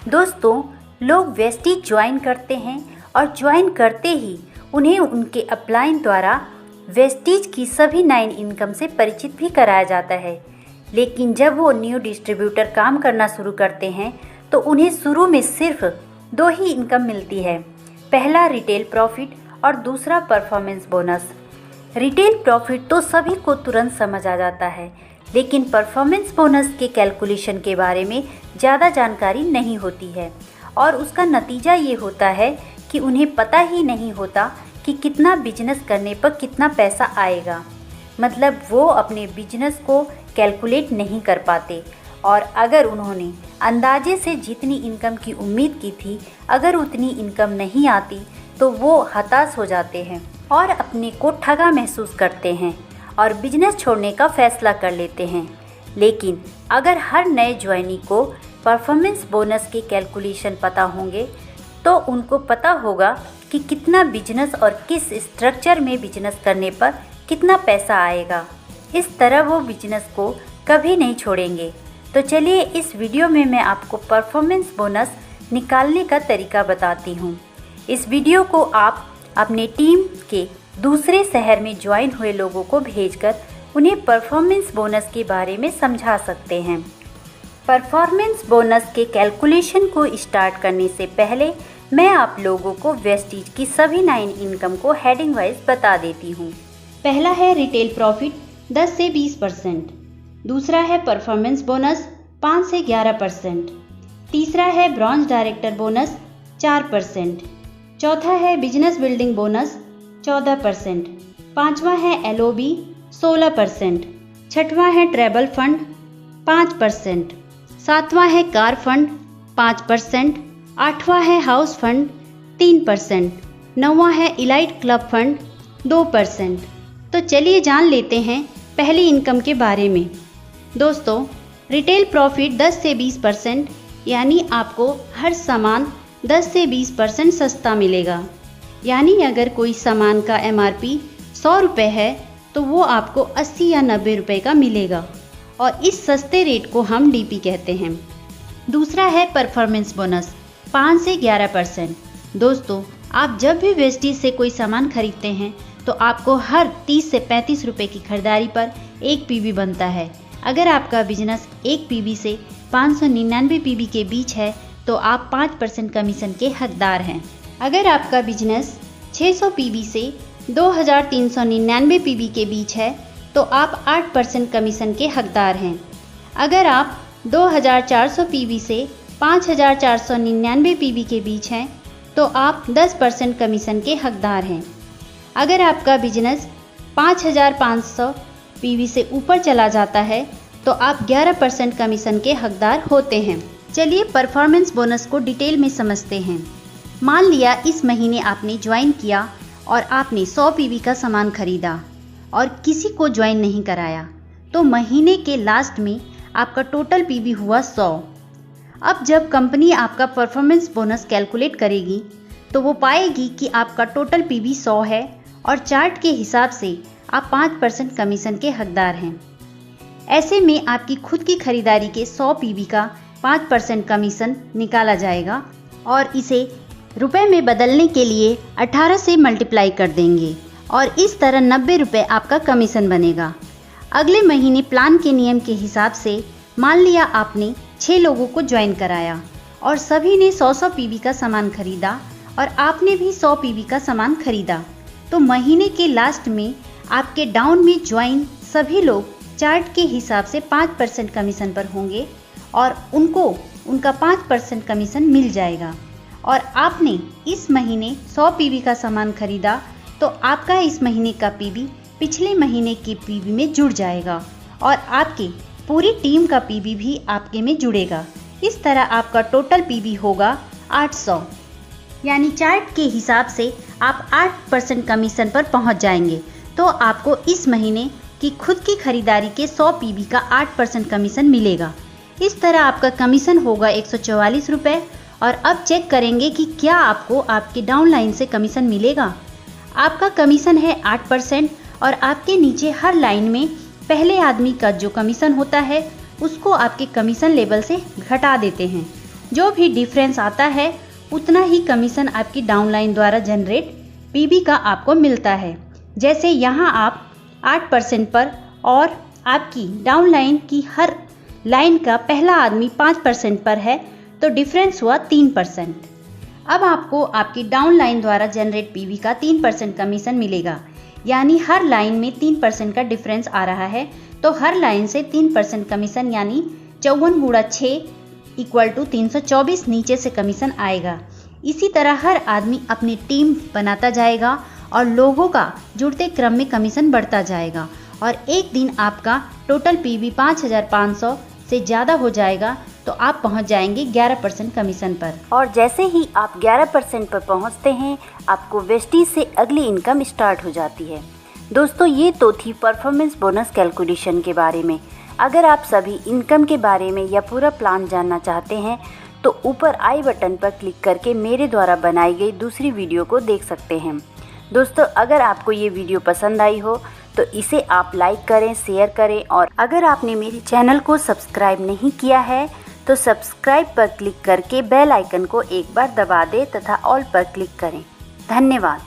दोस्तों, लोग Vestige join करते हैं और ज्वाइन करते ही उन्हें उनके अपलाइन द्वारा वेस्टीज की सभी 9 इनकम से परिचित भी कराया जाता है। लेकिन जब वो न्यू डिस्ट्रीब्यूटर काम करना शुरू करते हैं तो उन्हें शुरू में सिर्फ 2 ही इनकम मिलती है। पहला रिटेल प्रॉफिट और दूसरा परफॉर्मेंस बोनस। रिटेल प्रॉफिट तो सभी को तुरंत समझ आ जाता है, लेकिन परफॉर्मेंस बोनस के कैलकुलेशन के बारे में ज़्यादा जानकारी नहीं होती है और उसका नतीजा ये होता है कि उन्हें पता ही नहीं होता कि कितना बिजनेस करने पर कितना पैसा आएगा। मतलब वो अपने बिजनेस को कैलकुलेट नहीं कर पाते और अगर उन्होंने अंदाजे से जितनी इनकम की उम्मीद की थी, अगर उतनी इनकम नहीं आती तो वो हताश हो जाते हैं और अपने को ठगा महसूस करते हैं और बिजनेस छोड़ने का फैसला कर लेते हैं। लेकिन अगर हर नए ज्वाइनी को परफॉर्मेंस बोनस के कैलकुलेशन पता होंगे तो उनको पता होगा कि कितना बिजनेस और किस स्ट्रक्चर में बिजनेस करने पर कितना पैसा आएगा। इस तरह वो बिजनेस को कभी नहीं छोड़ेंगे। तो चलिए इस वीडियो में मैं आपको परफॉर्मेंस बोनस निकालने का तरीका बताती हूँ। इस वीडियो को आप अपने टीम के दूसरे शहर में ज्वाइन हुए लोगों को भेजकर उन्हें परफॉर्मेंस बोनस के बारे में समझा सकते हैं। परफॉर्मेंस बोनस के कैलकुलेशन को स्टार्ट करने से पहले मैं आप लोगों को वेस्टीज की सभी 9 इनकम को हेडिंग वाइज बता देती हूँ। पहला है रिटेल प्रॉफिट 10 से 20%, दूसरा है परफॉर्मेंस बोनस 5 से 11%, तीसरा है ब्रॉन्ज डायरेक्टर बोनस 4%, चौथा है बिजनेस बिल्डिंग बोनस 14%, पांचवा है LOB 16%, छठवां है ट्रैवल फंड 5%, सातवां है कार फंड 5%, आठवां है हाउस फंड 3%, नौवां है इलाइट क्लब फंड 2%। तो चलिए जान लेते हैं पहली इनकम के बारे में। दोस्तों, रिटेल प्रॉफिट 10 से 20%, यानी आपको हर सामान 10 से 20% सस्ता मिलेगा। यानी अगर कोई सामान का MRP 100 रुपये है तो वो आपको 80 या 90 रुपये का मिलेगा और इस सस्ते रेट को हम DP कहते हैं। दूसरा है परफॉर्मेंस बोनस 5 से 11%। दोस्तों, आप जब भी वेस्टीज से कोई सामान खरीदते हैं तो आपको हर 30 से 35 रुपये की खरीदारी पर 1 PB बनता है। अगर आपका बिजनेस 1 PB से 599 PB के बीच है तो आप 5% कमीशन के हकदार हैं। अगर आपका बिजनेस 600 PB से 2399 PB के बीच है तो आप 8% कमीशन के हकदार हैं। अगर आप 2400 PB से 5499 PB के बीच हैं तो आप 10% कमीशन के हकदार हैं। अगर आपका बिजनेस 5500 PB से ऊपर चला जाता है तो आप 11% कमीशन के हकदार होते हैं। चलिए परफॉर्मेंस बोनस को डिटेल में समझते हैं। मान लिया इस महीने आपने ज्वाइन किया और आपने 100 PB का सामान खरीदा और किसी को ज्वाइन नहीं कराया, तो महीने के लास्ट में आपका टोटल PB हुआ 100। अब जब कंपनी आपका परफॉर्मेंस बोनस कैलकुलेट करेगी तो वो पाएगी कि आपका टोटल PB 100 है और चार्ट के हिसाब से आप 5% कमीशन के हकदार हैं। ऐसे में आपकी खुद की खरीदारी के 100 PB का 5% कमीशन निकाला जाएगा और इसे रुपए में बदलने के लिए 18 से मल्टीप्लाई कर देंगे और इस तरह 90 रुपये आपका कमीशन बनेगा। अगले महीने प्लान के नियम के हिसाब से मान लिया आपने 6 लोगों को ज्वाइन कराया और सभी ने 100 PB का सामान खरीदा और आपने भी 100 PB का सामान खरीदा, तो महीने के लास्ट में आपके डाउन में ज्वाइन सभी लोग चार्ट के हिसाब से 5% कमीशन पर होंगे और उनको उनका 5% कमीशन मिल जाएगा। और आपने इस महीने 100 PB का सामान खरीदा तो आपका इस महीने का PB पिछले महीने के PB में जुड़ जाएगा और आपकी पूरी टीम का PB भी आपके में जुड़ेगा। इस तरह आपका टोटल PB होगा 800। यानी चार्ट के हिसाब से आप 8% कमीशन पर पहुंच जाएंगे। तो आपको इस महीने की खुद की खरीदारी के 100 PB का 8% कमीशन मिलेगा। इस तरह आपका कमीशन होगा 144 रुपये। और अब चेक करेंगे कि क्या आपको आपके डाउनलाइन से कमीशन मिलेगा। आपका कमीशन है 8% और आपके नीचे हर लाइन में पहले आदमी का जो कमीशन होता है उसको आपके कमीशन लेवल से घटा देते हैं जो भी डिफरेंस आता है उतना ही कमीशन आपकी डाउनलाइन द्वारा जनरेट पीबी का आपको मिलता है। जैसे यहाँ आप 8% पर और आपकी डाउनलाइन की हर लाइन का पहला आदमी 5% पर है तो डिफरेंस हुआ 3%। अब आपको आपकी डाउनलाइन द्वारा जनरेट पीवी का 3% कमीशन मिलेगा, यानी हर लाइन में 3% का डिफरेंस आ रहा है तो हर लाइन से 3% कमीशन यानी 54 गुणा 6 = 324 नीचे से कमीशन आएगा। इसी तरह हर आदमी अपनी टीम बनाता जाएगा और लोगों का जुड़ते क्रम में कमीशन बढ़ता जाएगा और एक दिन आपका टोटल पीवी 5500 से ज़्यादा हो जाएगा तो आप पहुंच जाएंगे 11% कमीशन पर। और जैसे ही आप 11% पर पहुंचते हैं आपको वेस्टीज से अगली इनकम स्टार्ट हो जाती है। दोस्तों, ये तो थी परफॉर्मेंस बोनस कैलकुलेशन के बारे में। अगर आप सभी इनकम के बारे में या पूरा प्लान जानना चाहते हैं तो ऊपर आई बटन पर क्लिक करके मेरे द्वारा बनाई गई दूसरी वीडियो को देख सकते हैं। दोस्तों, अगर आपको ये वीडियो पसंद आई हो तो इसे आप लाइक करें, शेयर करें और अगर आपने मेरे चैनल को सब्सक्राइब नहीं किया है तो सब्सक्राइब पर क्लिक करके बेल आइकन को एक बार दबा दें तथा ऑल पर क्लिक करें। धन्यवाद।